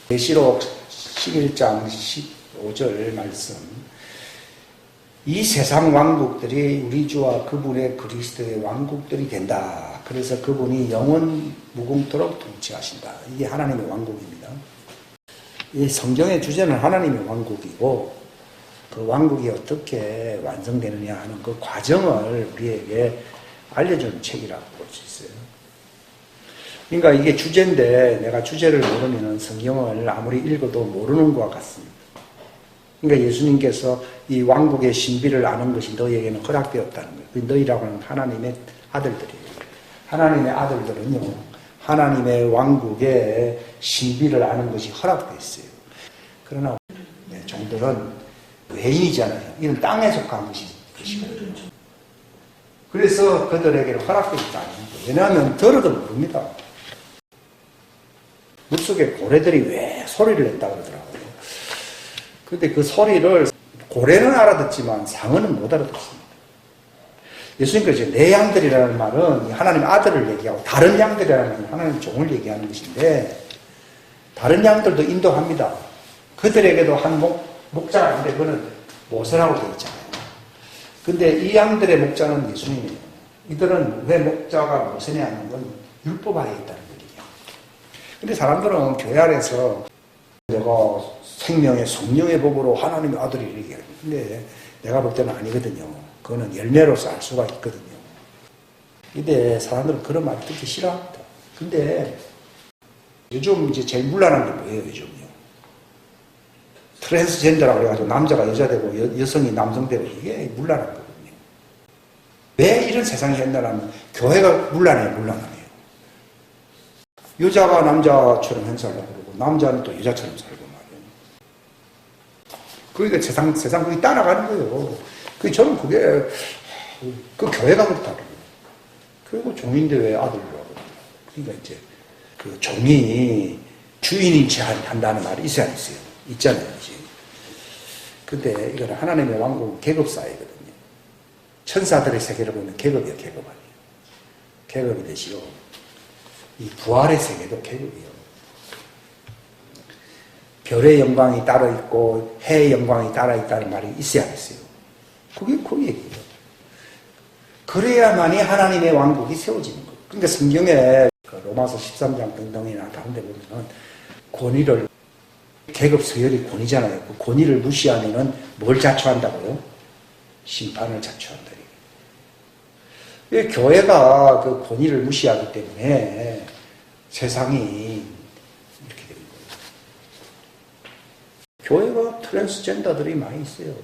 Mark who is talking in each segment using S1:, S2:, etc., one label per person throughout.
S1: 계시록 11장 15절 말씀. 이 세상 왕국들이 우리 주와 그분의 그리스도의 왕국들이 된다. 그래서 그분이 영원 무궁토록 통치하신다. 이게 하나님의 왕국입니다. 이 성경의 주제는 하나님의 왕국이고 그 왕국이 어떻게 완성되느냐 하는 그 과정을 우리에게 알려주는 책이라고 볼 수 있어요. 그러니까 이게 주제인데 내가 주제를 모르면 성경을 아무리 읽어도 모르는 것과 같습니다. 그러니까 예수님께서 이 왕국의 신비를 아는 것이 너희에게는 허락되었다는 거예요. 그 너희라고 하는 하나님의 아들들이에요. 하나님의 아들들은요, 하나님의 왕국의 신비를 아는 것이 허락되어 있어요. 그러나 종들은 외인이잖아요. 이는 땅에 속한 것이거든요. 그래서 그들에게는 허락되지 않는 거예요. 왜냐하면 들어도 모릅니다. 물속에 고래들이 왜 소리를 낸다 그러더라고요. 근데 그 소리를 고래는 알아듣지만 상어는 못 알아듣습니다. 예수님께서 내 양들이라는 말은 하나님 아들을 얘기하고 다른 양들이라는 말은 하나님 종을 얘기하는 것인데 다른 양들도 인도합니다. 그들에게도 한 목자가 있는데 그거는 모세라고 되어 있잖아요. 근데 이 양들의 목자는 예수님이에요. 이들은 왜 목자가 모세냐 하는 건 율법 아래에 있다는 얘기예요. 근데 사람들은 교회 안에서 내가 생명의 성령의 법으로 하나님의 아들이 얘기해요. 근데 내가 볼 때는 아니거든요. 그거는 열매로서 알 수가 있거든요. 근데 사람들은 그런 말 듣기 싫어합니다. 근데 요즘 이제 제일 문란한 게 뭐예요, 요즘요? 트랜스젠더라고 해가지고 남자가 여자 되고 여성이 남성 되고 이게 문란한 거거든요. 왜 이런 세상이 옛날하면 교회가 문란해요. 여자가 남자처럼 행사하려고 그러고 남자는 또 여자처럼 살고 말이에요. 그러니까 세상 그게 따라가는 거예요. 저는 그게 그 교회가 그렇다고. 그리고 종인데 왜 아들로 하고. 그러니까 이제 그 종이 주인이 제한한다는 말이 있어야 있어요. 있잖아요, 이제. 근데 이거는 하나님의 왕국은 계급사회거든요. 천사들의 세계를 보면 계급이요, 계급 아니에요. 계급이 되시고, 이 부활의 세계도 계급이요. 별의 영광이 따로 있고, 해의 영광이 따로 있다는 말이 있어야겠어요. 그게 그 얘기예요. 그래야만이 하나님의 왕국이 세워지는 거예요. 그러니까 성경에 로마서 13장 등등이나 다른 데 보면 권위를 계급 서열이 권위잖아요. 그 권위를 무시하면은 뭘 자초한다고요? 심판을 자초한다. 교회가 그 권위를 무시하기 때문에 세상이 이렇게 되는 거예요. 교회가 트랜스젠더들이 많이 있어요.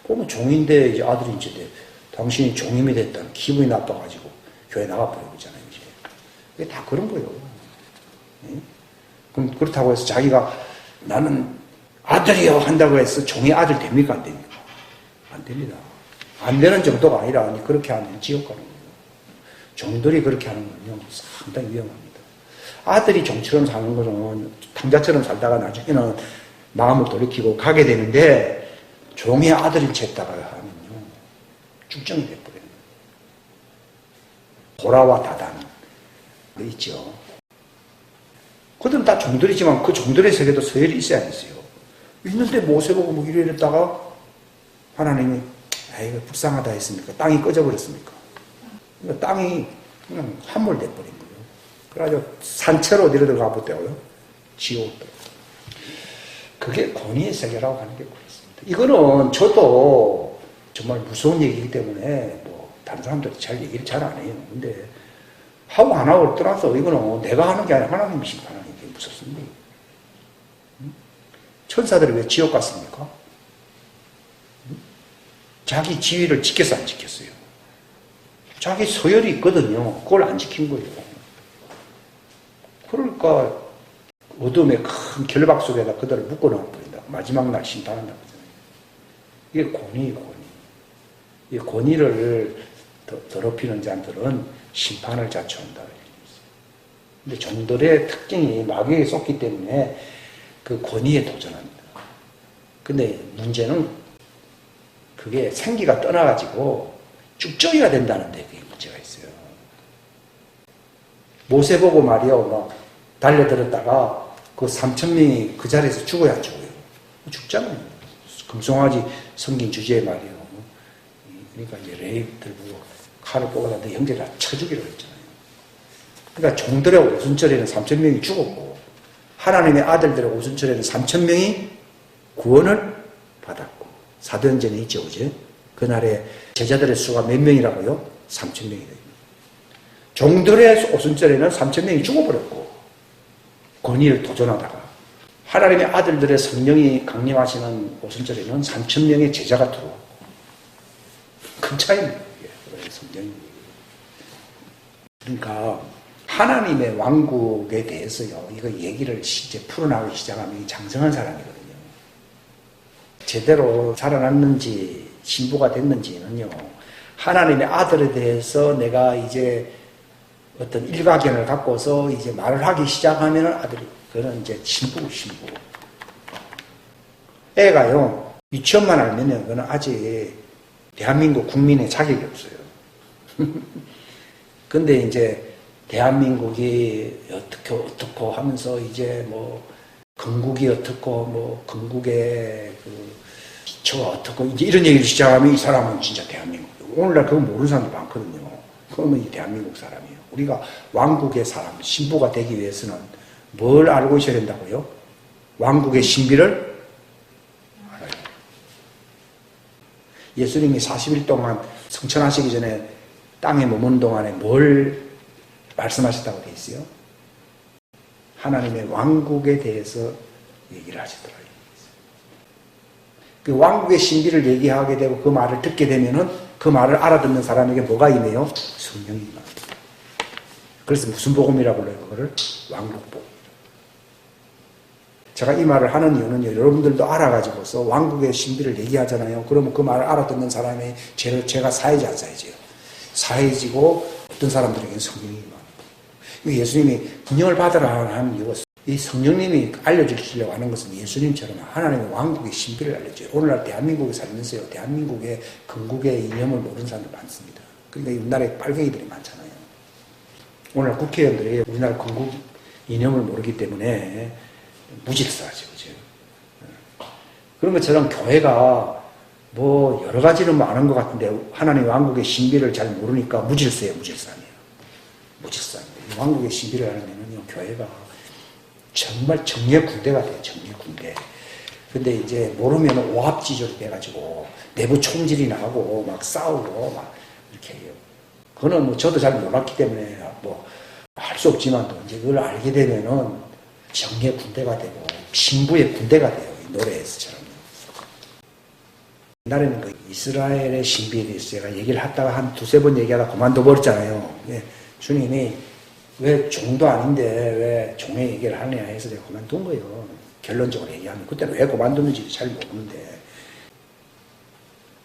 S1: 보면 종인데 이제 아들이 이제 당신이 종임이 됐다는 기분이 나빠가지고 교회 나가버리고 있잖아요. 이제. 이게 다 그런 거예요. 네? 그럼 그렇다고 해서 자기가 나는 아들이요 한다고 해서 종의 아들 됩니까? 안 됩니까? 안 됩니다. 안 되는 정도가 아니라 그렇게 하면 지옥 가는 거예요. 종들이 그렇게 하는 건요 상당히 위험합니다. 아들이 종처럼 사는 거는 탕자처럼 살다가 나중에는 마음을 돌이키고 가게 되는데 종의 아들인 채 했다가 하면요 쭉정이 돼버려요. 고라와 다단 있죠. 그들은 다 종들이지만 그 종들의 세계도 서열이 있어야 했어요. 있는데 모세 보고 뭐 이랬다가 하나님이 이거 불쌍하다 했습니까? 땅이 꺼져버렸습니까? 그러니까 땅이 그냥 함몰돼버린 거예요. 그래가지고 산채로 내려들어가 보대고요. 지옥도. 그게 권위의 세계라고 하는 게 그렇습니다. 이거는 저도 정말 무서운 얘기이기 때문에 뭐 다른 사람들이 잘 얘기를 잘 안 해요. 근데 하고 안 하고를 떠나서 이거는 내가 하는 게 아니라 하나님이 심판하는 게 무섭습니다. 천사들이 왜 지옥 갔습니까? 자기 지위를 지켰어 안 지켰어요? 자기 서열이 있거든요. 그걸 안 지킨 거예요. 그러니까 어둠의 큰 결박 속에다 그들을 묶어놓아 버린다. 마지막 날 심판한다고 하잖아요. 이게 권위예요, 권위. 이 권위를 더럽히는 자들은 심판을 자초한다. 근데 종들의 특징이 마귀에 쏟기 때문에 그 권위에 도전합니다. 근데 문제는 그게 생기가 떠나가지고 쭉정이가 된다는데 그게 문제가 있어요. 모세 보고 말이요, 막 달려들었다가 그 3,000명이 그 자리에서 죽어야 안 죽어요? 죽잖아요. 금송아지 섬긴 주제의 말이에요. 그러니까 이제 레이들 보고 칼을 뽑아다 내 형제를 쳐 죽이라고 했잖아요. 그러니까 종들의 오순절에는 3,000명이 죽었고 하나님의 아들들의 오순절에는 3,000명이 구원을 받았고 사도행전에 있죠, 그죠? 그날에 제자들의 수가 몇 명이라고요? 3,000명이 됩니다. 종들의 오순절에는 3,000명이 죽어버렸고 권위를 도전하다가 하나님의 아들들의 성령이 강림하시는 오순절에는 3,000명의 제자가 들어왔고 큰 차이입니다. 성령이. 그러니까 하나님의 왕국에 대해서요, 이거 얘기를 이제 풀어나가기 시작하면 장성한 사람이거든요. 제대로 살아났는지 신부가 됐는지는요, 하나님의 아들에 대해서 내가 이제 어떤 일가견을 갖고서 이제 말을 하기 시작하면 아들이, 그는 이제 신부. 애가요, 유치원만 알면요, 그는 아직 대한민국 국민의 자격이 없어요. 근데 이제 대한민국이 어떻고 하면서 이제 뭐 건국이 어떻고 뭐 건국의 그 기초가 어떻고 이제 이런 얘기를 시작하면 이 사람은 진짜 대한민국. 오늘날 그거 모르는 사람도 많거든요. 그러면 이 대한민국 사람이에요. 우리가 왕국의 사람, 신부가 되기 위해서는 뭘 알고 있어야 된다고요? 왕국의 신비를 알아요. 예수님이 40일 동안 성천하시기 전에 땅에 머무는 동안에 뭘 말씀하셨다고 돼 있어요? 하나님의 왕국에 대해서 얘기를 하시더라고요. 그 왕국의 신비를 얘기하게 되고 그 말을 듣게 되면은 그 말을 알아듣는 사람에게 뭐가 임해요? 성령이 임합니다. 그래서 무슨 복음이라고 불러요? 그거를 왕국복음. 제가 이 말을 하는 이유는요, 여러분들도 알아가지고서 왕국의 신비를 얘기하잖아요. 그러면 그 말을 알아듣는 사람이 제가 사회지 안 사회지요? 사회지고 어떤 사람들에게는 성령이 임합니다. 예수님이 분명을 받으라 하는 이유가 이 성령님이 알려주시려고 하는 것은 예수님처럼 하나님의 왕국의 신비를 알려줘요. 오늘날 대한민국에 살면서요, 대한민국의 건국의 이념을 모르는 사람들 많습니다. 그러니까 우리나라에 빨갱이들이 많잖아요. 오늘 국회의원들이 우리나라 건국 이념을 모르기 때문에 무질서하죠. 그죠? 그런 것처럼 교회가 뭐 여러 가지는 많은 것 같은데 하나님의 왕국의 신비를 잘 모르니까 무질서예요. 무질서합니다. 왕국의 신비를 알면은요, 교회가 정말 정예 군대가 돼요. 정예 군대. 근데 이제 모르면 오합지졸이 돼가지고 내부 총질이 나고 막 싸우고 막 이렇게 해요. 그거는 뭐 저도 잘 몰랐기 때문에 뭐 할 수 없지만 이제 그걸 알게 되면은 정예 군대가 되고 신부의 군대가 돼요. 이 노래에서처럼. 옛날에는 그 이스라엘의 신비에 대해서 제가 얘기를 하다가 한 두세 번 얘기하다 그만둬 버렸잖아요. 주님이 왜 종도 아닌데 왜 종의 얘기를 하느냐 해서 제가 그만둔 거예요. 결론적으로 얘기하면. 그때는 왜 그만뒀는지 잘 모르는데.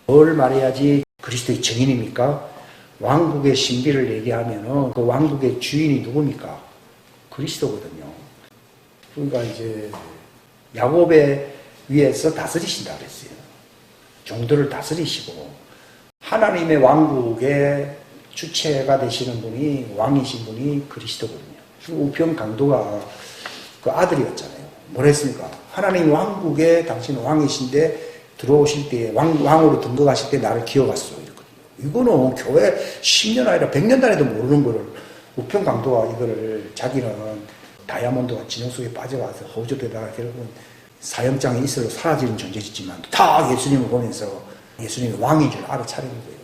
S1: 뭘 말해야지 그리스도의 증인입니까? 왕국의 신비를 얘기하면은 그 왕국의 주인이 누굽니까? 그리스도거든요. 그러니까 이제 야곱의 위에서 다스리신다 그랬어요. 종들을 다스리시고 하나님의 왕국의 주체가 되시는 분이 왕이신 분이 그리스도거든요. 우편 강도가 그 아들이었잖아요. 뭘 했습니까? 하나님 왕국에 당신은 왕이신데 들어오실 때 왕으로 등극하실 때 나를 기어갔어. 이거는 교회 10년 아니라 100년 단위도 모르는 거를 우편 강도가 이거를 자기는 다이아몬드가 진영 속에 빠져가서 허우적대다가 결국은 사형장에 있어도 사라지는 존재지만 다 예수님을 보면서 예수님이 왕인 줄 알아차리는 거예요.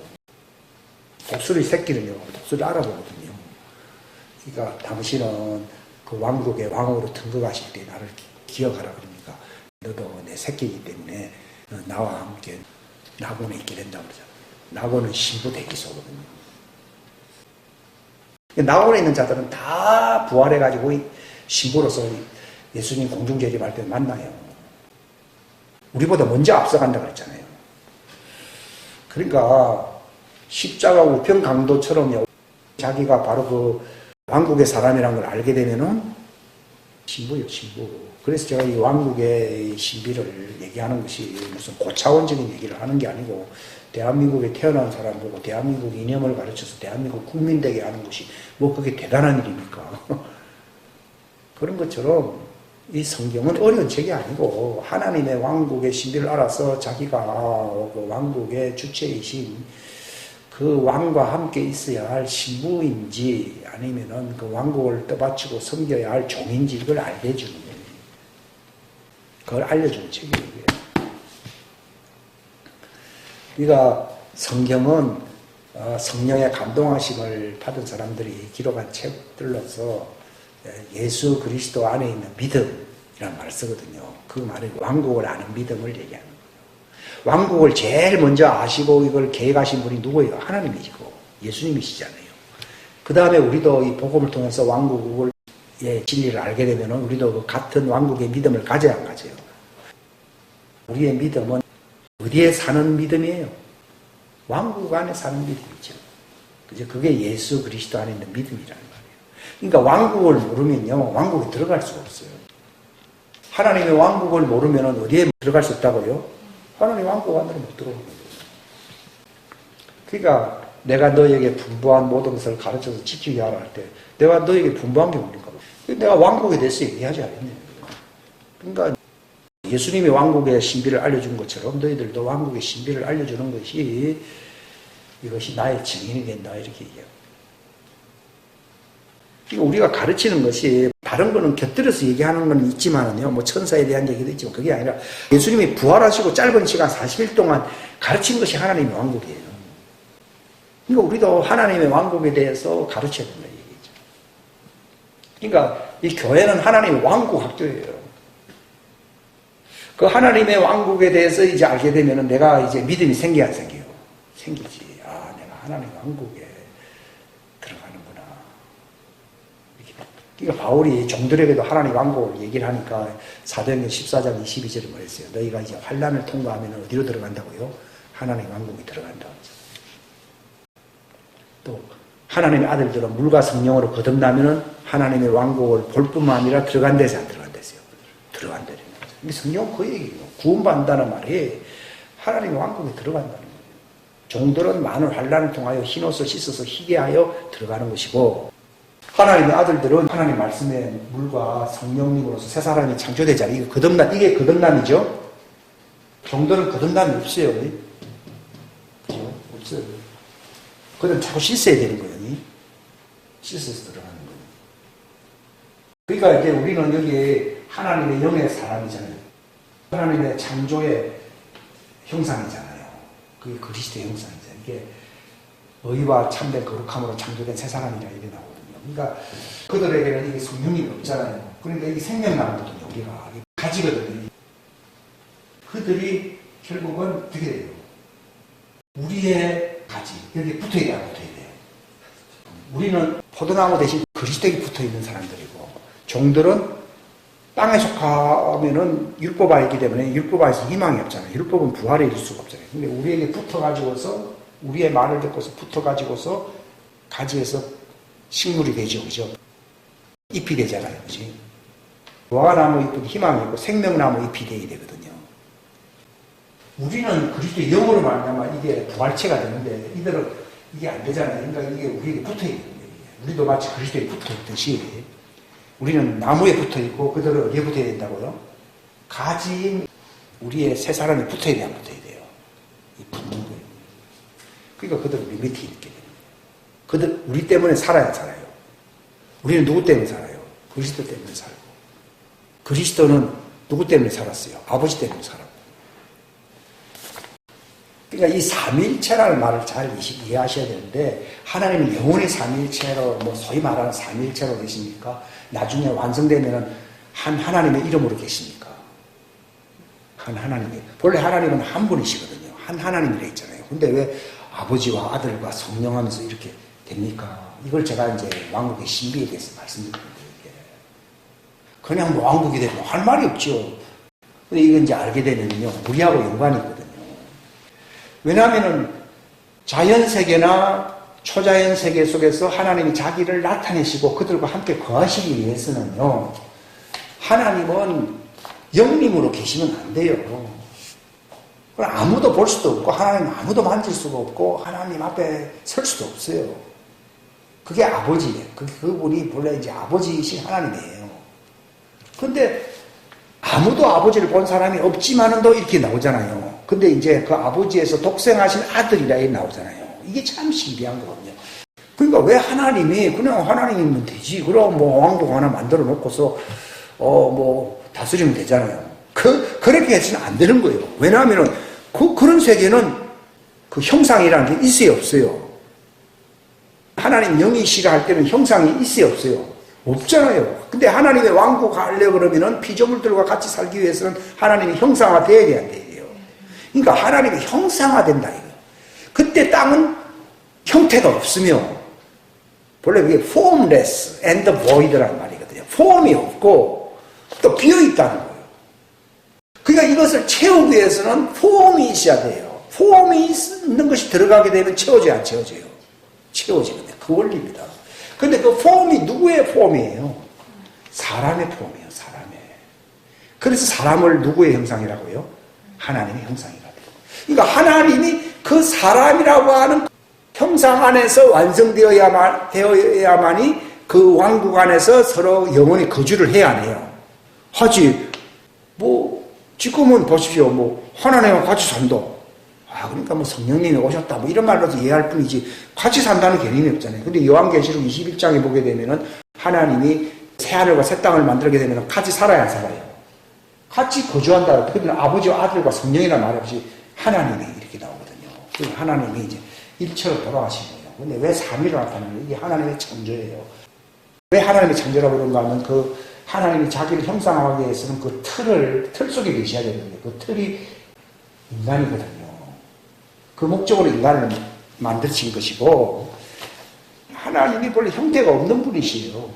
S1: 독수리 새끼는요, 독수리 알아보거든요. 그러니까 당신은 그 왕국의 왕으로 등극하실 때 나를 기억하라 그러니까 너도 내 새끼이기 때문에 나와 함께 낙원에 있게 된다고 그러잖아요. 낙원은 신부 대기소거든요. 낙원에 있는 자들은 다 부활해가지고 신부로서 예수님 공중재림할 때 만나요. 우리보다 먼저 앞서간다고 그랬잖아요. 그러니까 십자가 우편 강도처럼요, 자기가 바로 그 왕국의 사람이라는 걸 알게 되면은 신부요, 신부. 그래서 제가 이 왕국의 신비를 얘기하는 것이 무슨 고차원적인 얘기를 하는 게 아니고 대한민국에 태어난 사람 보고 대한민국 이념을 가르쳐서 대한민국 국민 되게 하는 것이 뭐 그게 대단한 일입니까? 그런 것처럼 이 성경은 어려운 책이 아니고 하나님의 왕국의 신비를 알아서 자기가 그 왕국의 주체이신 그 왕과 함께 있어야 할 신부인지 아니면은 그 왕국을 떠받치고 섬겨야 할 종인지 이걸 알게 해주는 거예요. 그걸 알려주는 책이에요. 그러니까 성경은 성령의 감동하심을 받은 사람들이 기록한 책들로서 예수 그리스도 안에 있는 믿음이라는 말을 쓰거든요. 그 말은 왕국을 아는 믿음을 얘기하는 거예요. 왕국을 제일 먼저 아시고 이걸 계획하신 분이 누구예요? 하나님이시고 예수님이시잖아요. 그 다음에 우리도 이 복음을 통해서 왕국을 진리를 알게 되면 우리도 그 같은 왕국의 믿음을 가져야 안 가져요. 우리의 믿음은 어디에 사는 믿음이에요? 왕국 안에 사는 믿음이죠. 그죠? 그게 예수 그리스도 안에 있는 믿음이라는 말이에요. 그러니까 왕국을 모르면요, 왕국에 들어갈 수가 없어요. 하나님의 왕국을 모르면 어디에 들어갈 수 없다고요? 하나님 왕국 안으로 못 들어오거든요. 그러니까 내가 너에게 분부한 모든 것을 가르쳐서 지키게 하라 할 때 내가 너에게 분부한 게 뭡니까? 내가 왕국에 대해서 얘기하지 않았냐. 그러니까 예수님이 왕국의 신비를 알려준 것처럼 너희들도 왕국의 신비를 알려주는 것이 이것이 나의 증인이 된다 이렇게 얘기해요. 그러니까 우리가 가르치는 것이 다른 거는 곁들여서 얘기하는 건 있지만은요, 뭐 천사에 대한 얘기도 있지만 그게 아니라 예수님이 부활하시고 짧은 시간 40일 동안 가르친 것이 하나님의 왕국이에요. 그러니까 우리도 하나님의 왕국에 대해서 가르쳐야 된다 얘기죠. 그러니까 이 교회는 하나님의 왕국 학교예요. 그 하나님의 왕국에 대해서 이제 알게 되면은 내가 이제 믿음이 생겨야 안 생겨요? 생기지. 아, 내가 하나님의 왕국에 들어가는구나. 이렇게. 그러니까 바울이 종들에게도 하나님의 왕국을 얘기를 하니까 사도행전 14장 22절에 말했어요. 너희가 이제 환란을 통과하면 어디로 들어간다고요? 하나님의 왕국에 들어간다고. 또 하나님의 아들들은 물과 성령으로 거듭나면은 하나님의 왕국을 볼 뿐만 아니라 들어간 데서 안 들어간댔어요. 들어간다는 거죠. 성경은 그 얘기예요. 구원받는다는 말이 하나님의 왕국에 들어간다는 거예요. 종들은 많은 환란을 통하여 흰옷을 씻어서 희게 하여 들어가는 것이고 하나님의 아들들은 하나님 말씀에 물과 성령님으로서 새 사람이 창조되잖아요. 이게 거듭남이죠. 종들은 거듭남이 없어요. 그죠? 없어요. 그들은 자꾸 씻어야 되는 거예요. 씻어서 들어가는 거예요. 그러니까 이제 우리는 여기 하나님의 영의 사람이잖아요. 하나님의 창조의 형상이잖아요. 그게 그리스도의 형상이잖아요. 이게 의와 참된 거룩함으로 창조된 새 사람이라 이게 나오거든요. 그러니까 그들에게는 이게 성령이 없잖아요. 그러니까 이게 생명나거든요. 우리가 가지거든요. 그들이 결국은 어떻게 돼요? 우리의 가지, 여기 붙어야 돼요, 안 붙어야 돼요? 우리는 포도나무 대신 그리스도에 붙어 있는 사람들이고, 종들은 땅에 속하면은 율법 알기 때문에 율법 안에서 희망이 없잖아요. 율법은 부활에 이를 수가 없잖아요. 근데 우리에게 붙어가지고서, 우리의 말을 듣고서 붙어가지고서 가지에서 식물이 되죠, 그죠? 잎이 되잖아요, 그지? 무화과나무 잎은 희망이 있고 생명나무 잎이 되어야 되거든요. 우리는 그리스도의 영으로 말하면 이게 부활체가 되는데 이들은 이게 안 되잖아요. 그러니까 이게 우리에게 붙어 있는 거예요. 우리도 마치 그리스도에 붙어 있듯이 우리는 나무에 붙어 있고 그들은 어디에 붙어야 된다고요? 가지인 우리의 새 사람이 붙어야 돼요, 안 붙어야 돼요? 이 붙는 거예요. 그러니까 그들은 우리 밑에 있게 돼요. 그들 우리 때문에 살아야 살아요. 우리는 누구 때문에 살아요? 그리스도 때문에 살고. 그리스도는 누구 때문에 살았어요? 아버지 때문에 살았고. 그러니까 이 삼위일체라는 말을 잘 이해하셔야 되는데 하나님이 영원히 삼위일체로 뭐 소위 말하는 삼위일체로 계십니까? 나중에 완성되면은 한 하나님의 이름으로 계십니까? 한 하나님이 원래 하나님은 한 분이시거든요. 한 하나님이라 했잖아요. 근데 왜 아버지와 아들과 성령 하면서 이렇게 됩니까? 이걸 제가 이제 왕국의 신비에 대해서 말씀드립니다. 그냥 뭐 왕국이 되면 할 말이 없죠. 근데 이건 이제 알게 되면요 우리하고 연관이 있거든요. 왜냐하면은 자연세계나 초자연세계 속에서 하나님이 자기를 나타내시고 그들과 함께 거하시기 위해서는요 하나님은 영림으로 계시면 안 돼요. 아무도 볼 수도 없고 하나님 아무도 만질 수가 없고 하나님 앞에 설 수도 없어요. 그게 아버지예요. 그분이 본래 이제 아버지이신 하나님이에요. 근데 아무도 아버지를 본 사람이 없지만은도 이렇게 나오잖아요. 근데 이제 그 아버지에서 독생하신 아들이라 이렇게 나오잖아요. 이게 참 신기한 거거든요. 그러니까 왜 하나님이 그냥 하나님이면 되지. 그럼 뭐 왕국 하나 만들어 놓고서 뭐 다스리면 되잖아요. 그렇게 해서는 안 되는 거예요. 왜냐하면은 그런 세계는 그 형상이라는 게 있어요, 없어요? 하나님 영이시라 할 때는 형상이 있어요, 없어요? 없잖아요. 근데 하나님의 왕국 하려고 그러면은 피조물들과 같이 살기 위해서는 하나님이 형상화돼야 돼요. 그러니까 하나님이 형상화된다, 이거. 그때 땅은 형태가 없으며, 원래 그게 formless and void라는 말이거든요. 폼이 없고, 또 비어있다는 거예요. 그러니까 이것을 채우기 위해서는 폼이 있어야 돼요. 폼이 있는 것이 들어가게 되면 채워져야 안 채워져요? 채워지거든요. 그 원리입니다. 근데 그 폼이 누구의 폼이에요? 사람의 폼이에요, 사람의. 그래서 사람을 누구의 형상이라고요? 하나님의 형상이라고요. 그러니까 하나님이 그 사람이라고 하는 형상 안에서 완성되어야만이 그 왕국 안에서 서로 영원히 거주를 해야 하네요. 하지, 지금은 보십시오. 하나님과 같이 산다. 그러니까 성령님이 오셨다. 이런 말로도 이해할 뿐이지, 같이 산다는 개념이 없잖아요. 근데 요한계시록 21장에 보게 되면은 하나님이 새하늘과 새 땅을 만들게 되면은 같이 살아야 안 살아요. 같이 거주한다. 그러면 아버지와 아들과 성령이라는 말 없이 하나님이 이렇게 나오거든요. 그래서 하나님이 이제 일체로 돌아가신 거예요. 근데 왜 삼위로 나타나는 이게 하나님의 창조예요. 왜 하나님의 창조라고 그런가 하면 하나님이 자기를 형상화하기 위해서는 틀 속에 계셔야 되는데 그 틀이 인간이거든요. 그 목적으로 인간을 만드신 것이고, 하나님이 본래 형태가 없는 분이시에요.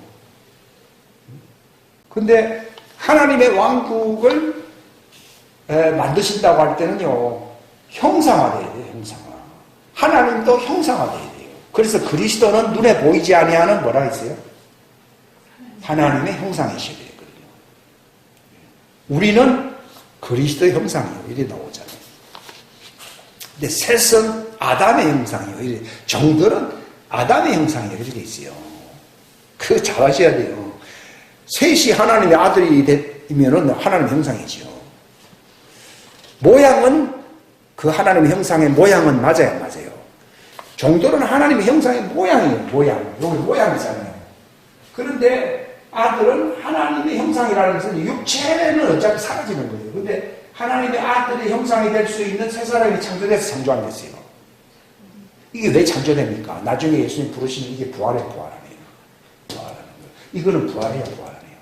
S1: 근데 하나님의 왕국을 만드신다고 할 때는요, 형상화돼야 돼요, 형상화. 하나님도 형상화돼야 돼요. 그래서 그리스도는 눈에 보이지 아니하는 뭐라 했어요? 하나님의 형상이셔야 되거든요. 우리는 그리스도의 형상이에요. 이렇게 나오잖아요. 근데 셋은 아담의 형상이에요. 이래. 정들은 아담의 형상이에요. 이렇게 있어요. 그거 잘 아셔야 돼요. 셋이 하나님의 아들이 되면은 하나님의 형상이죠. 모양은 그 하나님의 형상의 모양은 맞아요, 안 맞아요? 정들은 하나님의 형상의 모양이에요. 모양. 여기 모양이잖아요. 그런데 아들은 하나님의 형상이라는 것은 육체는 어차피 사라지는 거예요. 근데 하나님의 아들의 형상이 될 수 있는 세 사람이 창조돼서 창조 안 됐어요. 이게 왜 창조됩니까? 나중에 예수님 부르시는 이게 부활의 부활 아니에요. 부활하는 거예요. 이거는 부활이에요, 부활 아니에요.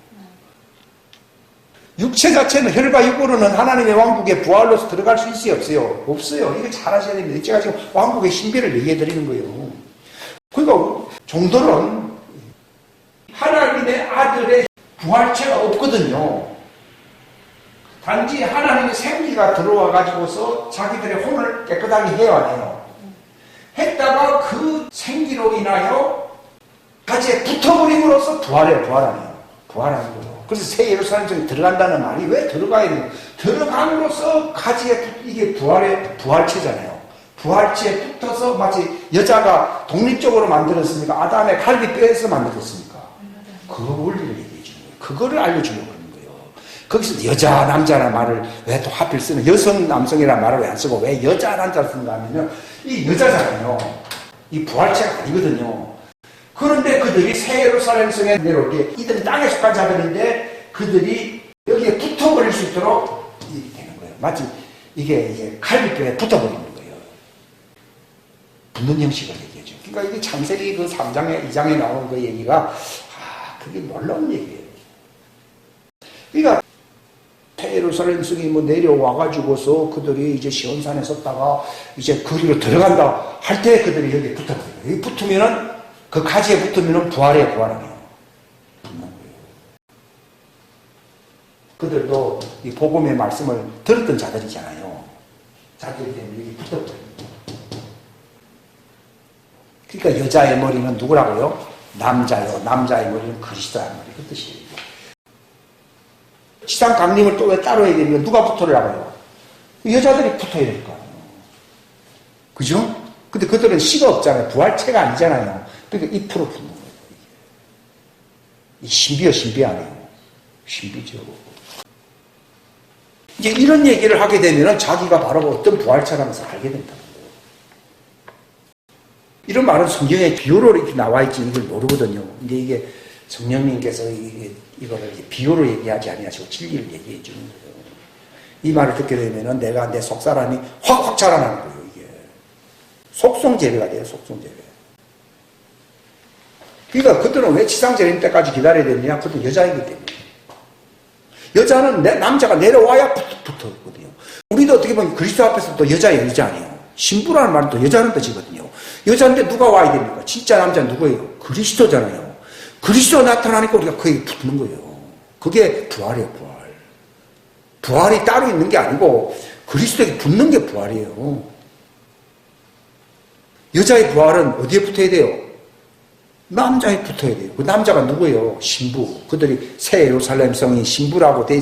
S1: 육체 자체는 혈과 육으로는 하나님의 왕국에 부활로서 들어갈 수 있어요, 없어요? 없어요. 이거 잘 하셔야 됩니다. 제가 지금 왕국의 신비를 얘기해 드리는 거예요. 그러니까 종들은 하나님의 아들의 부활체가 없거든요. 단지 하나님의 생기가 들어와 가지고서 자기들의 혼을 깨끗하게 해야 해요. 했다가 그 생기로 인하여 가지에 붙어버림으로써 부활해요. 부활하는 거예요. 그래서 새 예루살렘 들어간다는 말이 왜 들어가야 돼요? 들어감으로써 가지에 이게 부활체잖아요. 부활체에 붙어서 마치 여자가 독립적으로 만들었으니까 아담의 갈비뼈에서 만들었으니까 그 원리를 얘기해 주는 거예요. 그거를 알려주려고 하는 거예요. 거기서 여자, 남자라는 말을 왜 또 하필 쓰는, 여성, 남성이라는 말을 왜 안 쓰고 왜 여자, 남자를 쓰는가 하면요, 이 여자잖아요. 이 부활체가 아니거든요. 그런데 그들이 새 예루살렘 성에 내려오게, 이들이 땅에 속한 자들인데 그들이 여기에 붙어버릴 수 있도록 되는 거예요. 마치 이게 갈비뼈에 붙어버리는 거예요. 붙는 형식을 얘기해줘. 그러니까 이게 창세기 그 3장에, 2장에 나오는 그 얘기가, 그게 놀라운 얘기예요. 그러니까 새 예루살렘 성이 내려와가지고서 그들이 이제 시온산에 섰다가 이제 거기로 들어간다 할 때 그들이 여기에 붙어버려요. 여기 붙으면은, 그 가지에 붙으면은 부활이에요, 부활하네요. 붙는 거예요. 그들도 이 복음의 말씀을 들었던 자들이잖아요. 자들 때문에 여기 붙어버려요. 그러니까 여자의 머리는 누구라고요? 남자요. 남자의 머리는 그리스도라는 말이 그 뜻이에요. 지상 강림을 또 왜 따로 해야 되면 누가 붙으라고요? 여자들이 붙어야 될 거 아니에요. 그죠? 근데 그들은 씨가 없잖아요. 부활체가 아니잖아요. 그러니까 2% 붙는 거예요. 이 신비요, 신비 아니에요. 신비죠. 이제 이런 얘기를 하게 되면 자기가 바로 어떤 부활체라면서 알게 된다는 거예요. 이런 말은 성경에 비유로 이렇게 나와 있지 이걸 모르거든요. 근데 이게 성령님께서 이거를 비유로 얘기하지 아니하시고 진리를 얘기해 주는 거예요. 이 말을 듣게 되면은 내가 내 속사람이 확 자라나는 거예요. 이게 속성재배가 돼요. 속성재배. 그러니까 그들은 왜 지상재림 때까지 기다려야 되느냐? 그들은 여자이기 때문에. 여자는 남자가 내려와야 붙어있거든요. 우리도 어떻게 보면 그리스도 앞에서 또 여자예요, 여자 아니에요. 신부라는 말은 또 여자는 뜻이거든요. 여자인데 누가 와야 됩니까? 진짜 남자 누구예요? 그리스도잖아요. 그리스도 나타나니까 우리가 거기에 붙는 거예요. 그게 부활이에요, 부활. 부활이 따로 있는 게 아니고 그리스도에게 붙는 게 부활이에요. 여자의 부활은 어디에 붙어야 돼요? 남자에 붙어야 돼요. 그 남자가 누구예요? 신부. 그들이 새 예루살렘 성이 신부라고 돼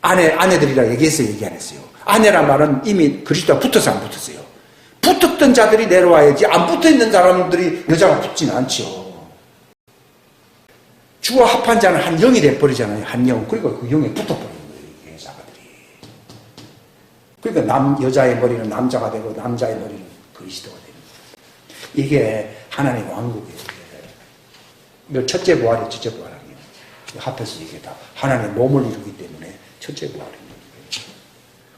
S1: 아내들이라 얘기했어요, 얘기 안 했어요. 아내란 말은 이미 그리스도와 붙어서 안 붙었어요. 붙었던 자들이 내려와야지 안 붙어 있는 사람들이 여자가 붙지는 않죠. 주와 합한 자는 한 영이 돼버리잖아요. 한 영. 그러니까 그 영에 붙어버리는 거예요, 여자가들이. 그러니까 여자의 머리는 남자가 되고 남자의 머리는 그리스도가 되는 거예요. 이게 하나님의 왕국이에요. 이거 첫째 부활이에요, 첫째 부활 아니에요. 합해서 이게 다 하나님의 몸을 이루기 때문에 첫째 부활입니다.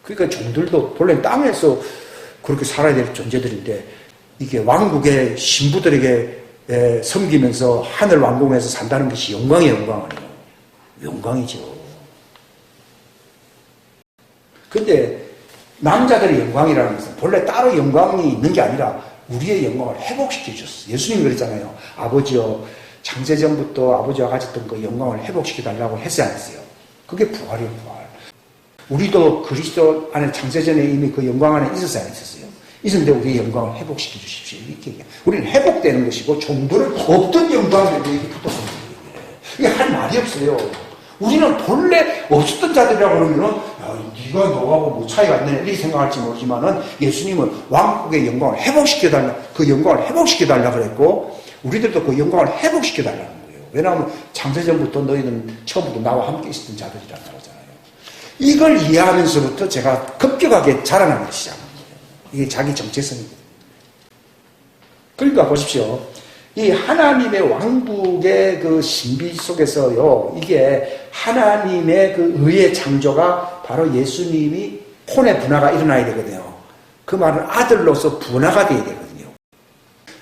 S1: 그러니까 종들도 본래 땅에서 그렇게 살아야 될 존재들인데 이게 왕국의 신부들에게 섬기면서 하늘 왕궁에서 산다는 것이 영광의 영광 아니에요. 영광이죠. 근데 남자들의 영광이라는 것은 본래 따로 영광이 있는 게 아니라 우리의 영광을 회복시켜 주셨어요. 예수님이 그랬잖아요. 아버지요, 창세전부터 아버지와 가졌던 그 영광을 회복시켜 달라고 했어요, 안 했어요? 그게 부활이에요, 부활. 우리도 그리스도 안에 창세전에 이미 그 영광 안에 있었어요, 안 있었어요? 있었는데 우리의 영광을 회복시켜 주십시오. 이렇게 얘기해요. 우리는 회복되는 것이고 종들은 없던 영광에 이렇게 붙어서 이게 할 말이 없어요. 우리는 본래 없었던 자들이라고 그러면은 네가 너하고 뭐 차이가 안 나네 이렇게 생각할지 모르지만은 예수님은 왕국의 영광을 회복시켜달라, 그 영광을 회복시켜달라 그랬고 우리들도 그 영광을 회복시켜달라는 거예요. 왜냐하면 창세전부터 너희는 처음부터 나와 함께 있었던 자들이라는 거잖아요. 이걸 이해하면서부터 제가 급격하게 자라나기 시작합니다. 이게 자기 정체성이거든요. 그러니까 보십시오. 이 하나님의 왕국의 그 신비 속에서요, 이게 하나님의 그 의의 창조가 바로 예수님이 혼의 분화가 일어나야 되거든요. 그 말은 아들로서 분화가 돼야 되거든요.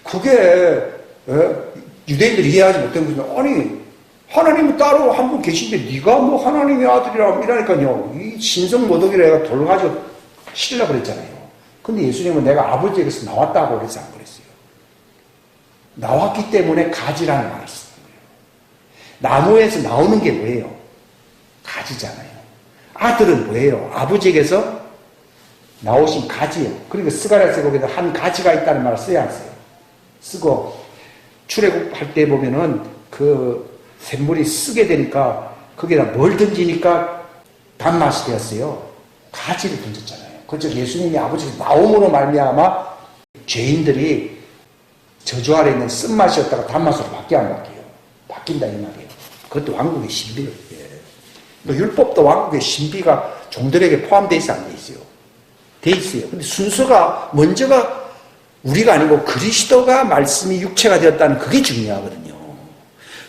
S1: 그게 유대인들이 이해하지 못한 거죠. 아니, 하나님은 따로 한 분 계신데 네가 뭐 하나님의 아들이라고 이러니까요. 이 신성 모독이라 해가 돌 가지고 치려고 그랬잖아요. 근데 예수님은 내가 아버지에게서 나왔다고 그래서 안 그랬어요. 나왔기 때문에 가지라는 말을 쓰는 거예요. 나무에서 나오는 게 뭐예요? 가지잖아요. 아들은 뭐예요? 아버지에게서 나오신 가지예요. 그러니까 스가랴서 거기다 한 가지가 있다는 말을 써야 안 써요. 쓰고 출애굽할 때 보면은 그 샘물이 쓰게 되니까 거기다 뭘 던지니까 단맛이 되었어요. 가지를 던졌잖아요. 그렇죠. 예수님이 아버지에서 나옴으로 말미암아 죄인들이 저주 아래 있는 쓴맛이었다가 단맛으로 바뀌어 안 바뀌어요? 바뀐다 이 말이에요. 그것도 왕국의 신비예요. 율법도 왕국의 신비가 종들에게 포함되어 있어 안 돼 있어요? 돼 있어요. 근데 순서가 먼저가 우리가 아니고 그리스도가 말씀이 육체가 되었다는 그게 중요하거든요.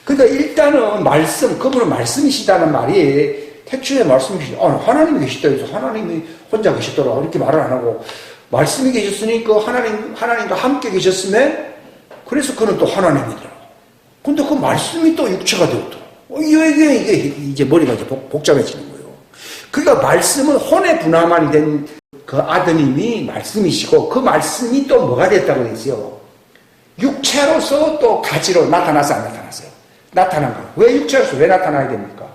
S1: 그러니까 일단은 말씀, 그분은 말씀이시다는 말이 태초에 말씀이시죠. 하나님이 계시다 해서 하나님이 혼자 계시더라 이렇게 말을 안 하고 말씀이 계셨으니 그 하나님과 함께 계셨음에 그래서 그는 또 하나님이더라. 근데 그 말씀이 또 육체가 되었더라. 이게 이제 머리가 이제 복잡해지는 거예요. 그러니까 말씀은 혼의 분화만이 된 그 아드님이 말씀이시고 그 말씀이 또 뭐가 됐다고 했어요? 육체로서 또 가지로 나타나서 안 나타났어요? 나타난 거예요. 왜 육체로서 왜 나타나야 됩니까?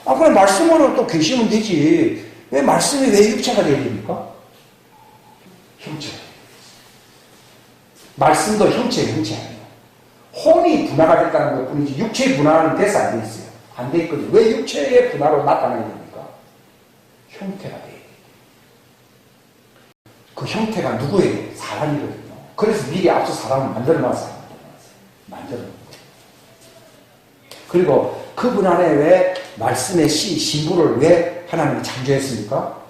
S1: 그럼 말씀으로 또 계시면 되지. 왜 말씀이 왜 육체가 되어야 됩니까? 형체. 말씀도 형체 아니에요. 혼이 분화가 됐다는 것 뿐이지 육체의 분화는 돼서 안 돼 있어요. 안 돼 있거든요. 왜 육체의 분화로 나타나야 됩니까? 형태가 돼요. 그 형태가 누구예요? 사람이거든요. 그래서 미리 앞서 사람을 만들어놨어요. 만들어놨어요. 그리고 그분 안에 왜 말씀의 신부를 왜 하나님이 창조했습니까?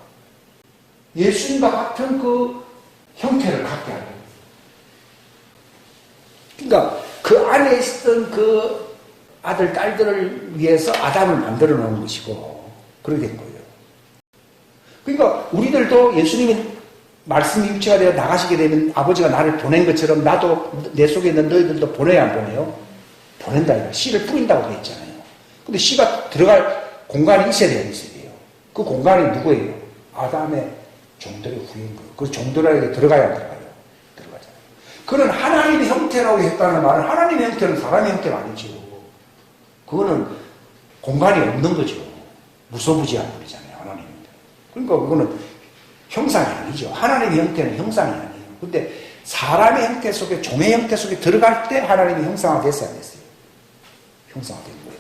S1: 예수님과 같은 그 형태를 갖게 하는 거예요. 그러니까 그 안에 있었던 그 아들, 딸들을 위해서 아담을 만들어 놓은 것이고 그렇게 된 거예요. 그러니까 우리들도 예수님이 말씀이 육체가 되어 나가시게 되면 아버지가 나를 보낸 것처럼 나도 내 속에 있는 너희들도 보내야 안 보내요? 보낸다 이거. 씨를 뿌린다고 되어 있잖아요. 근데 씨가 들어갈 공간이 있어야 돼요, 있어야 돼요. 그 공간이 누구예요? 아담의 종들의 후예인 거예요. 그 종들에게 들어가야 안 들어가요? 들어가잖아요. 그런 하나님의 형태라고 했다는 말은 하나님의 형태는 사람의 형태가 아니죠. 그거는 공간이 없는 거죠. 무소부지한 분이잖아요, 하나님의 형태. 그러니까 그거는 형상이 아니죠. 하나님의 형태는 형상이 아니에요. 근데 사람의 형태 속에, 종의 형태 속에 들어갈 때 하나님이 형상화 됐어야 됐어요. 형상화 된 거예요.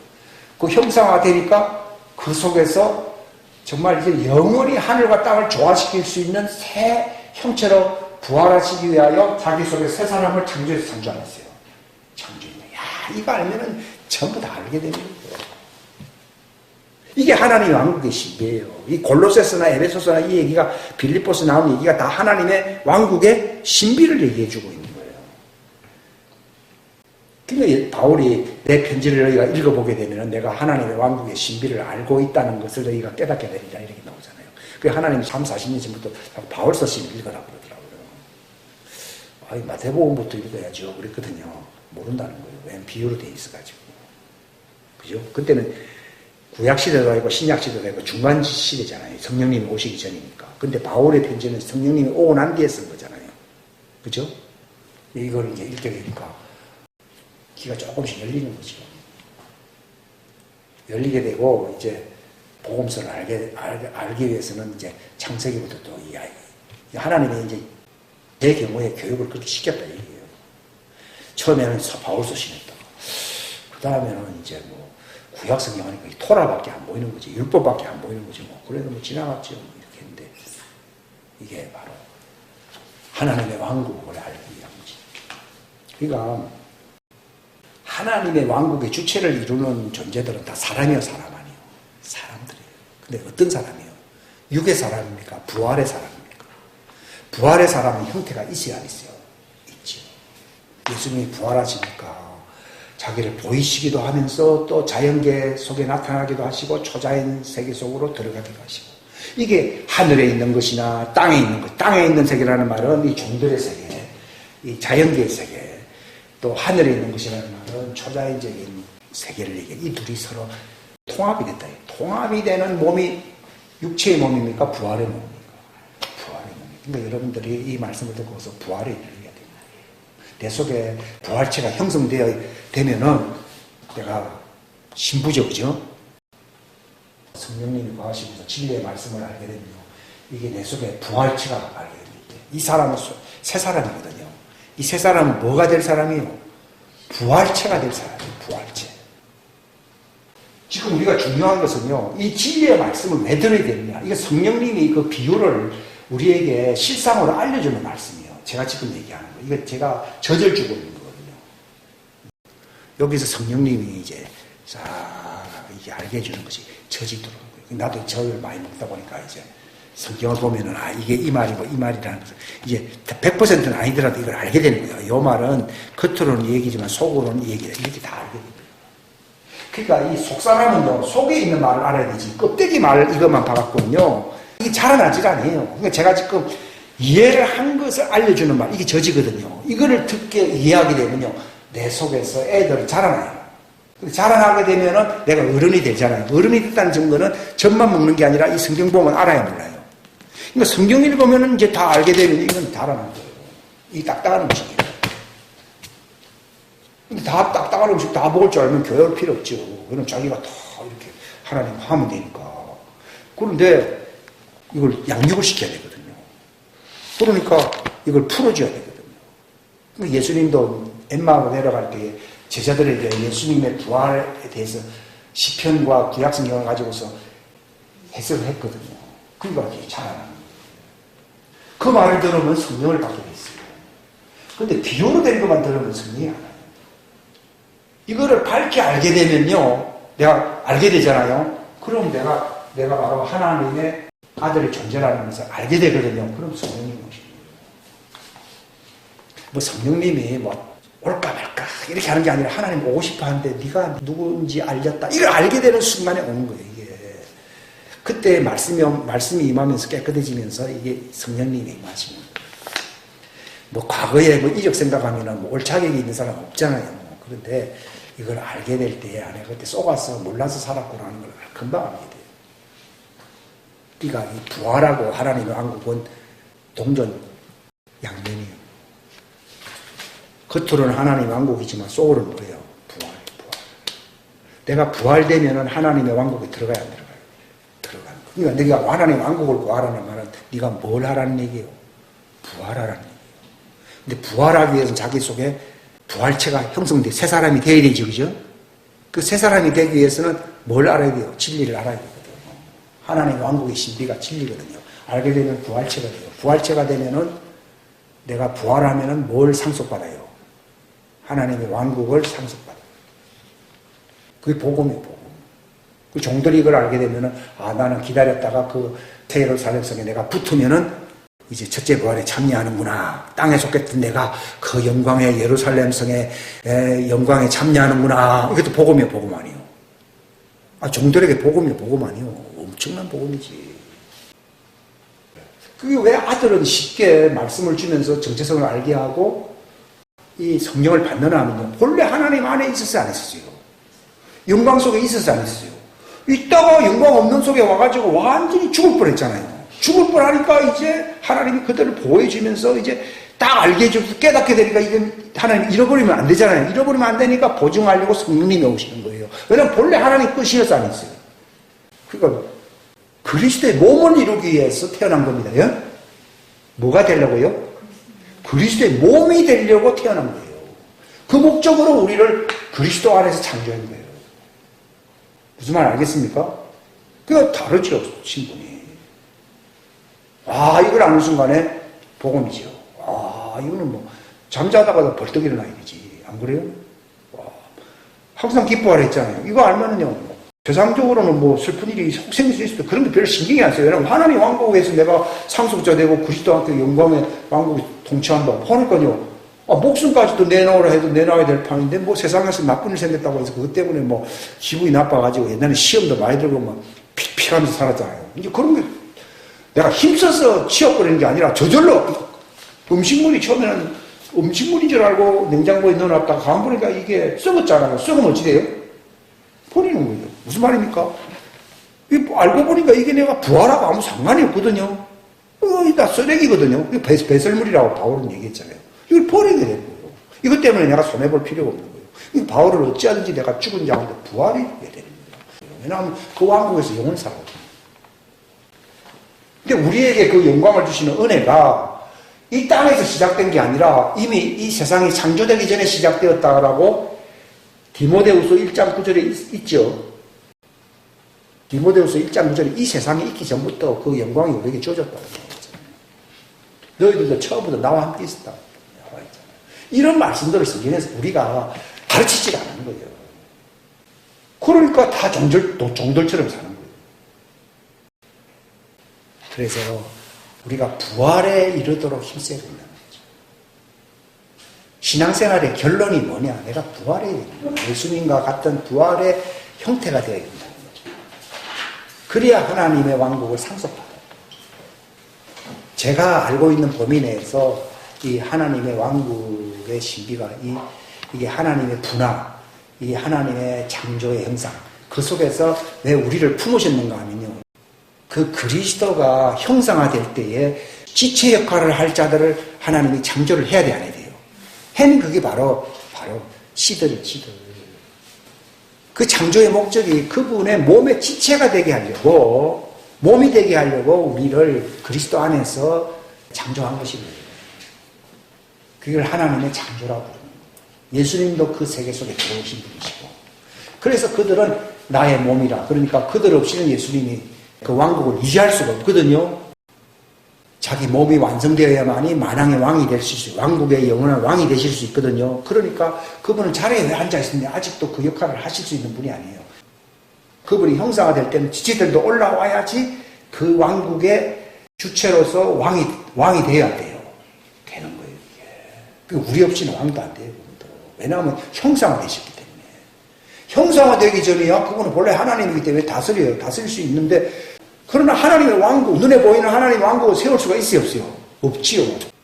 S1: 그 형상화 되니까 그 속에서 정말 이제 영원히 하늘과 땅을 조화시킬 수 있는 새 형체로 부활하시기 위하여 자기 속에 새 사람을 창조해서 창조하셨어요. 창조했네. 야, 이거 알면은 전부 다 알게 되는 거예요. 이게 하나님의 왕국의 신비예요. 이 골로새서나 에베소서나 이 얘기가 빌립보서 나온 얘기가 다 하나님의 왕국의 신비를 얘기해주고 있는 거예요. 그러니까 바울이 내 편지를 너희가 읽어보게 되면 내가 하나님의 왕국의 신비를 알고 있다는 것을 너희가 깨닫게 되리라 이렇게 나오잖아요. 그 하나님이 30-40년 전부터 바울서 시 읽어라 그러더라고요. 아이, 마태복음부터 읽어야죠. 그랬거든요. 모른다는 거예요. 왜냐면 비유로 돼 있어가지고. 그죠? 그때는 구약시대도 아니고 신약시대도 아니고 중간시대잖아요. 성령님이 오시기 전이니까. 근데 바울의 편지는 성령님이 오고 난 뒤에 쓴 거잖아요. 그죠? 이걸 이제 읽게 되니까 귀가 조금씩 열리는 거죠. 열리게 되고, 이제 복음서를 알기 위해서는 이제 창세기부터 또 하나님이 이제 제 경우에 교육을 그렇게 시켰다 얘기예요. 처음에는 바울서 신했다가, 그 다음에는 이제 뭐, 구약 성경 하니까 토라밖에 안 보이는 거지, 율법밖에 안 보이는 거지, 뭐. 그래도 뭐 지나갔죠. 이렇게 했는데, 이게 바로 하나님의 왕국을 알기 위한 거지. 그러니까, 하나님의 왕국의 주체를 이루는 존재들은 다 사람이요, 사람 아니에요. 사람들이에요. 근데 어떤 사람이에요? 육의 사람입니까? 부활의 사람입니까? 부활의 사람은 형태가 있어야 안 있어요? 있죠. 예수님이 부활하시니까 자기를 보이시기도 하면서 또 자연계 속에 나타나기도 하시고 초자연 세계 속으로 들어가기도 하시고, 이게 하늘에 있는 것이나 땅에 있는 것, 땅에 있는 세계라는 말은 이 종들의 세계, 이 자연계의 세계, 또 하늘에 있는 것이라는 말은 초자연적인 세계를 얘기해. 이 둘이 서로 통합이 됐다. 통합이 되는 몸이 육체의 몸입니까? 부활의 몸입니까? 부활의 몸입니다. 그러니까 여러분들이 이 말씀을 듣고서 부활에 이르게 됩니다. 내 속에 부활체가 형성되면은 내가 신부죠, 그죠? 성령님이 거하시면서 진리의 말씀을 알게 되면요, 이게 내 속에 부활체가 알게 됩니다. 이 사람은 새 사람이거든요. 이 세 사람은 뭐가 될 사람이에요? 부활체가 될 사람이에요. 부활체. 지금 우리가 중요한 것은요, 이 진리의 말씀을 왜 들어야 되느냐. 이게 성령님이 그 비유를 우리에게 실상으로 알려주는 말씀이에요. 제가 지금 얘기하는 거예요. 이거 제가 젖을 주고 있는 거거든요. 여기서 성령님이 이제 싹 이게 알게 해주는 것이 젖이 들어오는 거예요. 나도 젖을 많이 먹다 보니까 이제 성경을 보면은, 이게 이 말이고 이 말이라는 것을 이제 100%는 아니더라도 이걸 알게 되는 거예요. 이 말은 겉으로는 얘기지만 속으로는 얘기다. 이렇게 다 알게 됩니다. 그러니까 이 속사람은요, 속에 있는 말을 알아야 되지. 껍데기 말 이것만 봐갖고는요, 이게 자라나질 않아요. 그러니까 제가 지금 이해를 한 것을 알려주는 말, 이게 저지거든요. 이거를 듣게 이해하게 되면요, 내 속에서 애들이 자라나요. 자라나게 되면은 내가 어른이 되잖아요. 어른이 됐다는 증거는 젖만 먹는 게 아니라 이 성경 보면 알아야 몰라요. 그러니까 성경 읽으면은 이제 다 알게 되면 이건 달아난 거예요. 이 딱딱한 음식이에요. 근데 다 딱딱한 음식 다 먹을 줄 알면 교회 올 필요 없죠. 그럼 자기가 다 이렇게 하나님 하면 되니까. 그런데 이걸 양육을 시켜야 되거든요. 그러니까 이걸 풀어줘야 되거든요. 예수님도 엠마오로 내려갈 때 제자들에게 예수님의 부활에 대해서 시편과 구약성경을 가지고서 해석을 했거든요. 그러니까 이게 자라나는 거예요. 그 말을 들으면 성령을 받게 됐어요. 그런데 비유로 된 것만 들으면 성령이 안 와요. 이거를 밝게 알게 되면요, 내가 알게 되잖아요. 그럼 내가 내가 바로 하나님의 아들의 존재라는 것을 알게 되거든요. 그럼 성령님이 오십니다. 뭐 성령님이 뭐 올까 말까 이렇게 하는 게 아니라 하나님 오고 싶어 하는데 네가 누구인지 알렸다. 이걸 알게 되는 순간에 오는 거예요. 이게 그때 말씀이 임하면서 깨끗해지면서 이게 성령님이 임하시는 거예요. 뭐 과거에 뭐 이적 생각하면은 뭐 옳차격이 있는 사람 없잖아요. 그런데 이걸 알게 될 때에 내가 그때 속아서 몰라서 살았구나 하는 걸 금방 알게 돼요. 그러니까 이 부활하고 하나님의 왕국은 동전 양면이에요. 겉으로는 하나님의 왕국이지만 속으로는 뭐예요? 부활. 내가 부활되면은 하나님의 왕국에 들어가야 안 들어가요? 들어가는 거예요. 그러니까 네가 하나님의 왕국을 구하라는 말은 네가 뭘 하라는 얘기예요? 부활하라는 얘기예요. 근데 부활하기 위해서는 자기 속에 부활체가 형성돼 새 사람이 되어야 되죠, 그죠? 그 새 사람이 되기 위해서는 뭘 알아야 돼요? 진리를 알아야 되거든요. 하나님의 왕국의 신비가 진리거든요. 알게 되면 부활체가 돼요. 부활체가 되면은 내가 부활하면은 뭘 상속받아요? 하나님의 왕국을 상속받아요. 그게 복음이에요, 복음. 그 종들이 이걸 알게 되면은 나는 기다렸다가 그 새 예루살렘 성에 내가 붙으면은 이제 첫째 부활에 참여하는구나. 땅에 속했던 내가 그 영광의 예루살렘 성의 영광에 참여하는구나. 이것도 복음이에요, 복음 아니에요. 종들에게 복음이에요, 복음 아니에요. 엄청난 복음이지. 그게 왜 아들은 쉽게 말씀을 주면서 정체성을 알게 하고 이 성령을 받느냐 하면요. 본래 하나님 안에 있었어요, 안 있었어요? 영광 속에 있었어요, 안 있었어요? 있다가 영광 없는 속에 와가지고 완전히 죽을 뻔했잖아요. 죽을 뻔하니까 이제 하나님이 그들을 보호해주면서 이제 딱 알게 해주고 깨닫게 되니까 이게 하나님 잃어버리면 안 되잖아요. 잃어버리면 안 되니까 보증하려고 성령님이 오시는 거예요. 왜냐하면 본래 하나님 끝이었어, 안 했어요? 그러니까 그리스도의 몸을 이루기 위해서 태어난 겁니다. 예? 뭐가 되려고요? 그리스도의 몸이 되려고 태어난 거예요. 그 목적으로 우리를 그리스도 안에서 창조한 거예요. 무슨 말 알겠습니까? 그거 다르죠, 신분이. 이걸 아는 순간에 복음이죠. 이거는 뭐 잠자다가도 벌떡 일어나야 되지. 안 그래요? 항상 기뻐하라 했잖아요. 이거 알면은요, 세상적으로는 뭐 슬픈 일이 생길 수 있어도 그런 게 별로 신경이 안 써요. 왜냐면 하나님 왕국에서 내가 상속자 되고 그리스도한테 영광의 왕국이 통치한다고 하니까요. 목숨까지도 내놓으라 해도 내놔야 될 판인데 뭐 세상에서 나쁜 일 생겼다고 해서 그것 때문에 뭐 기분이 나빠가지고 옛날에 시험도 많이 들고 막 픽픽하면서 살았잖아요. 이제 그런 게 내가 힘써서 치워버리는 게 아니라 저절로 음식물이 처음에는 음식물인 줄 알고 냉장고에 넣어놨다가 가만 보니까 이게 썩었잖아요. 썩으면 어찌 돼요? 버리는 거예요. 무슨 말입니까? 알고 보니까 이게 내가 부활하고 아무 상관이 없거든요. 다 쓰레기거든요. 이게 배설물이라고 바울은 얘기했잖아요. 이걸 버리게 되는 거예요. 이것 때문에 내가 손해볼 필요가 없는 거예요. 이 바울을 어찌하든지 내가 죽은 자한테 부활이 되게 되는 거예요. 왜냐하면 그 왕국에서 영원히 살아거든요. 근데 우리에게 그 영광을 주시는 은혜가 이 땅에서 시작된 게 아니라 이미 이 세상이 창조되기 전에 시작되었다라고 디모데후서 1장 9절에 있죠. 디모데후서 1장 9절에 이 세상이 있기 전부터 그 영광이 우리에게 주어졌다고 얘기했잖아요. 너희들도 처음부터 나와 함께 있었다. 나와 있잖아요. 이런 말씀들을 성경에서 우리가 가르치지 않는 거예요. 그러니까 다 종들처럼 사는 거예요. 그래서 우리가 부활에 이르도록 힘써야 된다는 거죠. 신앙생활의 결론이 뭐냐? 내가 부활에 예수님과 같은 부활의 형태가 되어야 된다는 거죠. 그래야 하나님의 왕국을 상속받아요. 제가 알고 있는 범위 내에서 이 하나님의 왕국의 신비가 이게 하나님의 분화, 이 하나님의 창조의 형상, 그 속에서 왜 우리를 품으셨는가 하면요. 그 그리스도가 형상화될 때에 지체 역할을 할 자들을 하나님이 창조를 해야 돼, 안 해야 돼요? 그게 바로 씨들. 그 창조의 목적이 그분의 몸의 지체가 되게 하려고, 몸이 되게 하려고 우리를 그리스도 안에서 창조한 것입니다. 그걸 하나님의 창조라고 부르는 거예요. 예수님도 그 세계 속에 들어오신 분이시고. 그래서 그들은 나의 몸이라. 그러니까 그들 없이는 예수님이 그 왕국을 유지할 수가 없거든요. 자기 몸이 완성되어야만이 만왕의 왕이 될 수 있어요. 왕국의 영원한 왕이 되실 수 있거든요. 그러니까 그분은 자리에 왜 앉아있는데 아직도 그 역할을 하실 수 있는 분이 아니에요. 그분이 형사가 될 때는 지체들도 올라와야지 그 왕국의 주체로서 왕이 되어야 돼요. 되는 거예요, 이게. 우리 없이는 왕도 안 돼요, 그분도. 왜냐하면 형사가 되셨기 때문에. 형사가 되기 전에야 그분은 본래 하나님이기 때문에 다스려요. 다스릴 수 있는데, 그러나 하나님의 왕국, 눈에 보이는 하나님의 왕국을 세울 수가 있어요, 없어요? 없지요.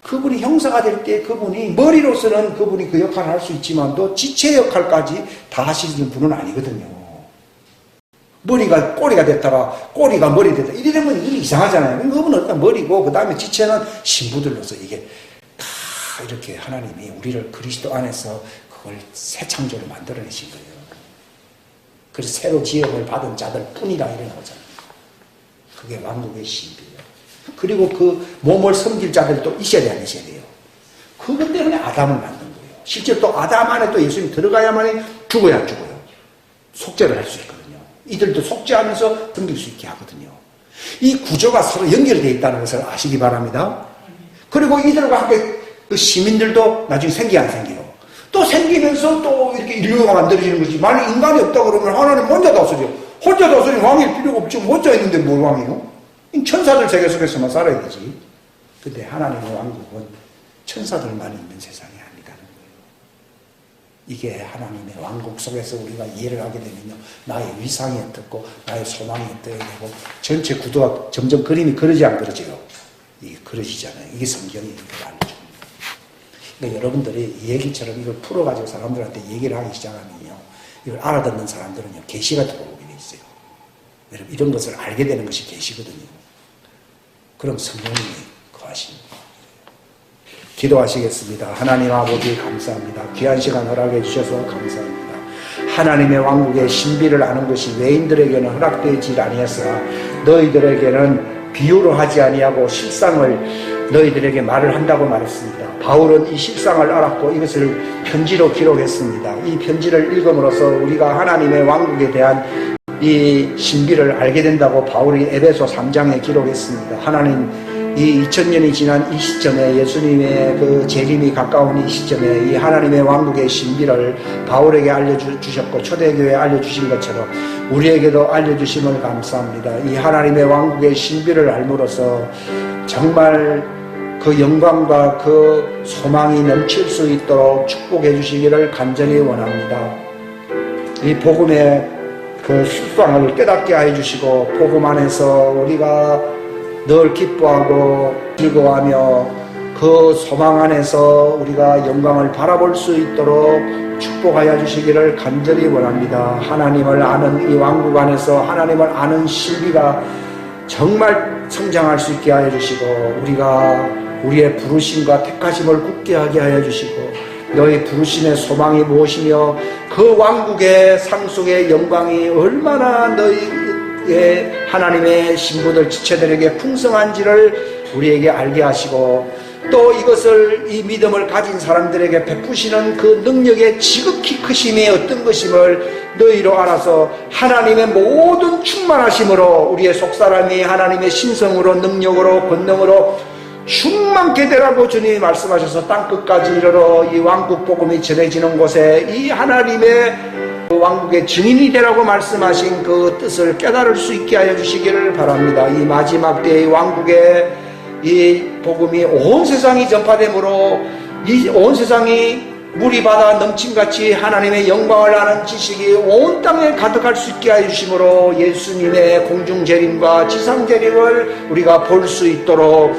S1: 그분이 형사가 될 때 그분이 머리로서는 그분이 그 역할을 할 수 있지만도 지체 역할까지 다 하시는 분은 아니거든요. 머리가 꼬리가 됐다가 꼬리가 머리 됐다 이러면 이게 이상하잖아요. 그분은 일단 머리고 그 다음에 지체는 신부들로서 이게 다 이렇게 하나님이 우리를 그리스도 안에서 그걸 새 창조로 만들어내신 거예요. 그래서 새로 지음을 받은 자들 뿐이라 이런 거잖아요. 그게 왕국의 신비예요. 그리고 그 몸을 섬길 자들도 있어야 돼, 안 있어야 돼요. 그것 때문에 아담을 만든 거예요. 실제 또 아담 안에 또 예수님이 들어가야만이 죽어야 안 죽어요. 속죄를 할 수 있거든요. 이들도 속죄하면서 섬길 수 있게 하거든요. 이 구조가 서로 연결되어 있다는 것을 아시기 바랍니다. 그리고 이들과 함께 그 시민들도 나중에 생기 안 생겨요. 또 생기면서 또 이렇게 인류가 만들어지는 거지. 만약 인간이 없다 그러면 하나님 혼자 다스려. 혼자 다스리면 왕일 필요가 없죠. 혼자 있는데 뭘 왕이요? 천사들 세계 속에서만 살아야 되지. 근데 하나님의 왕국은 천사들만 있는 세상이 아니라는 거예요. 이게 하나님의 왕국 속에서 우리가 이해를 하게 되면요, 나의 위상이 어떻고 나의 소망이 어떻게 되고 전체 구도가 점점 그림이 그러지 안 그러져요. 이게 그러지잖아요. 이게 성경이 이렇게 알려줍니다. 그러니까 여러분들이 이 얘기처럼 이걸 풀어가지고 사람들한테 얘기를 하기 시작하면요, 이걸 알아듣는 사람들은요, 계시가 들어오게 돼 있어요. 여러분, 이런 것을 알게 되는 것이 계시거든요. 그럼 성령님이 거하십니다. 기도하시겠습니다. 하나님 아버지 감사합니다. 귀한 시간 허락해 주셔서 감사합니다. 하나님의 왕국의 신비를 아는 것이 외인들에게는 허락되지 아니하사 너희들에게는 비유로 하지 아니하고 실상을 너희들에게 말을 한다고 말했습니다. 바울은 이 실상을 알았고 이것을 편지로 기록했습니다. 이 편지를 읽음으로써 우리가 하나님의 왕국에 대한 이 신비를 알게 된다고 바울이 에베소 3장에 기록했습니다. 하나님, 이 2000년이 지난 이 시점에, 예수님의 그 재림이 가까운 이 시점에 이 하나님의 왕국의 신비를 바울에게 알려주셨고 초대교회에 알려주신 것처럼 우리에게도 알려주심을 감사합니다. 이 하나님의 왕국의 신비를 알므로써 정말 그 영광과 그 소망이 넘칠 수 있도록 축복해 주시기를 간절히 원합니다. 이 복음의 그 실상을 깨닫게 하여 주시고 복음 안에서 우리가 늘 기뻐하고 즐거워하며 그 소망 안에서 우리가 영광을 바라볼 수 있도록 축복하여 주시기를 간절히 원합니다. 하나님을 아는 이 왕국 안에서 하나님을 아는 신비가 정말 성장할 수 있게 하여 주시고 우리가 우리의 부르심과 택하심을 굳게 하게 하여 주시고 너희 부르심의 소망이 무엇이며 그 왕국의 상속의 영광이 얼마나 너희의 하나님의 신부들 지체들에게 풍성한지를 우리에게 알게 하시고 또 이것을 이 믿음을 가진 사람들에게 베푸시는 그 능력의 지극히 크심이 어떤 것임을 너희로 알아서 하나님의 모든 충만하심으로 우리의 속사람이 하나님의 신성으로 능력으로 권능으로 충만케 되라고 주님이 말씀하셔서 땅끝까지 이르러 이 왕국 복음이 전해지는 곳에 이 하나님의 왕국의 증인이 되라고 말씀하신 그 뜻을 깨달을 수 있게 하여 주시기를 바랍니다. 이 마지막 때의 왕국의 이 복음이 온 세상이 전파되므로 이 온 세상이 물이 바다 넘침같이 하나님의 영광을 아는 지식이 온 땅에 가득할 수 있게 하여 주심으로 예수님의 공중재림과 지상재림을 우리가 볼 수 있도록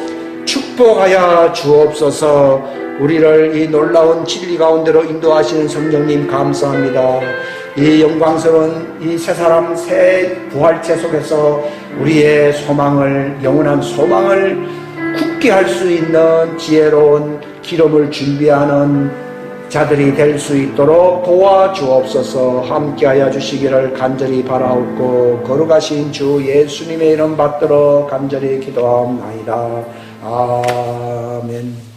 S1: 축복하여 주옵소서. 우리를 이 놀라운 진리 가운데로 인도하시는 성령님 감사합니다. 이 영광스러운 이 새 사람 새 부활체 속에서 우리의 소망을 영원한 소망을 굳게 할 수 있는 지혜로운 기름을 준비하는 자들이 될 수 있도록 도와주옵소서. 함께하여 주시기를 간절히 바라옵고 거룩하신 주 예수님의 이름 받들어 간절히 기도하옵나이다. 아멘.